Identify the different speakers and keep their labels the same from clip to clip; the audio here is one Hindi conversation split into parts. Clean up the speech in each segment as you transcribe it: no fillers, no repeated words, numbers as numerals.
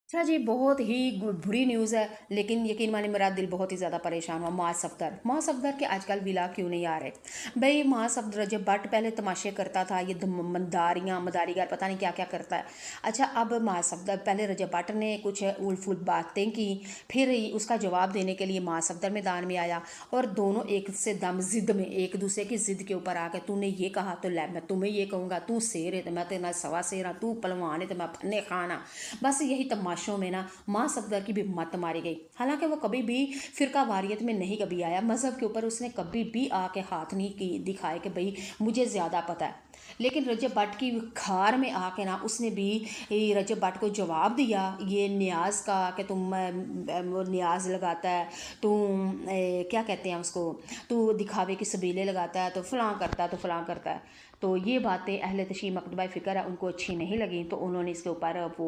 Speaker 1: अच्छा जी, बहुत ही बुरी न्यूज़ है, लेकिन यकीन माने मेरा दिल बहुत ही ज़्यादा परेशान हुआ। माँ सफदर के आजकल विला क्यों नहीं आ रहे? भाई माँ सफदर जब बट पहले तमाशे करता था, ये मदारियाँ मदारीगार पता नहीं क्या क्या करता है। अच्छा, अब माँ सफदर पहले रजब बट ने कुछ उल फुल बातें की, फिर उसका जवाब देने के लिए माँ सफदर मैदान में आया और दोनों एक से दम जिद में एक दूसरे की जिद के ऊपर आकर तूने ये कहा तो लै मैं तुम्हें ये कहूँगा, तू शेर है तो मैं तेरा सवा शेर हाँ, तू पलवान है तो मैं फन्ने खान हाँ। बस यही तमाशों में ना माँ सफदर की भी मत मारी गई। हालांकि वो कभी भी फिरका वारियत में नहीं कभी आया, मज़हब के ऊपर उसने कभी भी आके हाथ नहीं की दिखाए कि भाई मुझे ज़्यादा पता है। लेकिन रजब भट्ट की खार में आके ना उसने भी रजब भट्ट को जवाब दिया ये न्याज का कि तुम वो न्याज लगाता है, तू क्या कहते हैं उसको, तू दिखावे की सबीले लगाता है, तो फलां करता है तो फलां करता है। तो ये बातें अहले तशीह मकतबा फ़िक्र है उनको अच्छी नहीं लगी, तो उन्होंने इसके ऊपर वो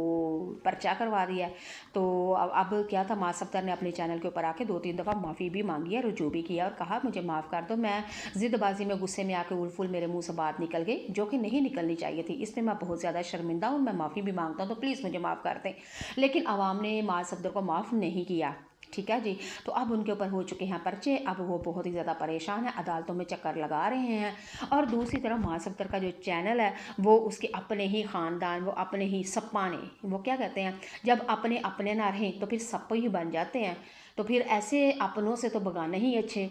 Speaker 1: पर्चा करवा दिया है। तो अब क्या था, माँ सफदर ने अपने चैनल के ऊपर आके 2-3 दफ़ा माफ़ी भी मांगी है, रुजू भी किया और कहा मुझे माफ़ कर दो, मैं ज़िदबाजी में गुस्से में आके उलफुल मेरे मुंह से बात निकल गई जो कि नहीं निकलनी चाहिए थी। इसमें मैं बहुत ज़्यादा शर्मिंदा हूँ, मैं माफ़ी भी मांगता हूँ, तो प्लीज़ मुझे माफ़ कर दें। लेकिन आवाम ने माँ सफदर को माफ़ नहीं किया। ठीक है जी, तो अब उनके ऊपर हो चुके हैं पर्चे, अब वो बहुत ही ज़्यादा परेशान है, अदालतों में चक्कर लगा रहे हैं। और दूसरी तरफ माँ सफदर का जो चैनल है वो उसके अपने ही ख़ानदान, वो अपने ही सप्पा ने, वो क्या कहते हैं, जब अपने अपने ना रहें तो फिर सप्पे ही बन जाते हैं। तो फिर ऐसे अपनों से तो बगाने ही अच्छे।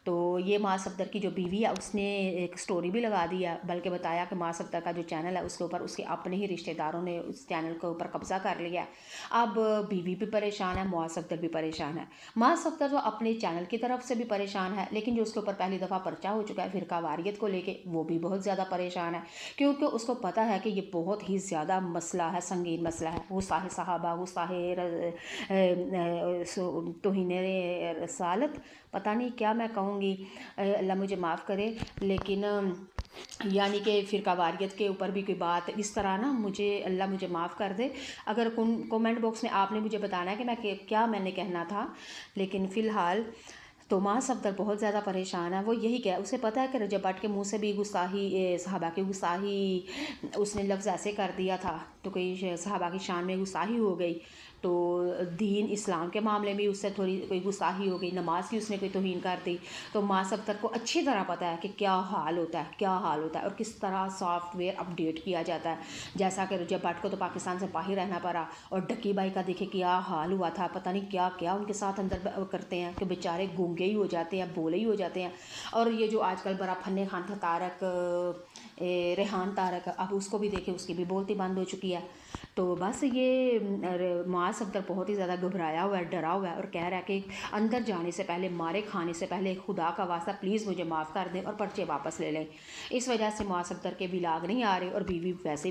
Speaker 1: तो ये माँ सफदर की जो बीवी है उसने एक स्टोरी भी लगा दी है, बल्कि बताया कि माँ सफदर का जो चैनल है उसके ऊपर उसके अपने ही रिश्तेदारों ने उस चैनल के ऊपर कब्जा कर लिया है। अब बीवी भी परेशान है, माँ सफदर भी परेशान है। माँ सफदर तो अपने चैनल की तरफ से भी परेशान है, लेकिन जो उसके ऊपर पहली दफ़ा पर्चा हो चुका है फिरका वारियत को लेके, वो भी बहुत ज़्यादा परेशान है, क्योंकि उसको पता है कि ये बहुत ही ज़्यादा मसला है, संगीन मसला है। गुस्ताह सहाबा, गुस्ताह तौहीन रसालत, पता नहीं क्या मैं कहूँगी, अल्लाह मुझे माफ़ करे। लेकिन यानी कि फ़िरका वारियत के ऊपर भी कोई बात इस तरह ना, मुझे अल्लाह मुझे माफ़ कर दे। अगर कमेंट बॉक्स में आपने मुझे बताना है कि मैं क्या मैंने कहना था। लेकिन फ़िलहाल तो माँ सफदर बहुत ज़्यादा परेशान है। वो यही कह, उसे पता है कि रजब भट्ट के मुंह से भी गुस्ताही, सहाबा की गुस्ताही उसने लफ्ज़ ऐसे कर दिया था तो कोई सहाबा की शान में गुस्ताही हो गई। तो दीन इस्लाम के मामले में उससे थोड़ी कोई गुस्ताही हो गई, नमाज की उसने कोई तौहीन कर दी। तो माँ सफदर को अच्छी तरह पता है कि क्या हाल होता है, क्या हाल होता है और किस तरह सॉफ्टवेयर अपडेट किया जाता है। जैसा कि रजब भट्ट को तो पाकिस्तान से बाहर रहना पड़ा, और डक्की बाई का देखे क्या हाल हुआ था, पता नहीं क्या क्या उनके साथ अंदर करते हैं कि बेचारे गूंगे ही हो जाते हैं, बोले ही हो जाते हैं। और ये जो आजकल बड़ा फन्ने खान था तारक, रेहान तारक, अब उसको भी देखे उसकी भी बोलती बंद हो चुकी है। तो बस ये माँ सफदर बहुत ही ज़्यादा घबराया हुआ है, डरा हुआ है और कह रहा है कि अंदर जाने से पहले, मारे खाने से पहले, खुदा का वास्ता प्लीज़ मुझे माफ़ कर दें और पर्चे वापस ले लें। इस वजह से माँ सफदर के भी लाग नहीं आ रहे और बीवी वैसे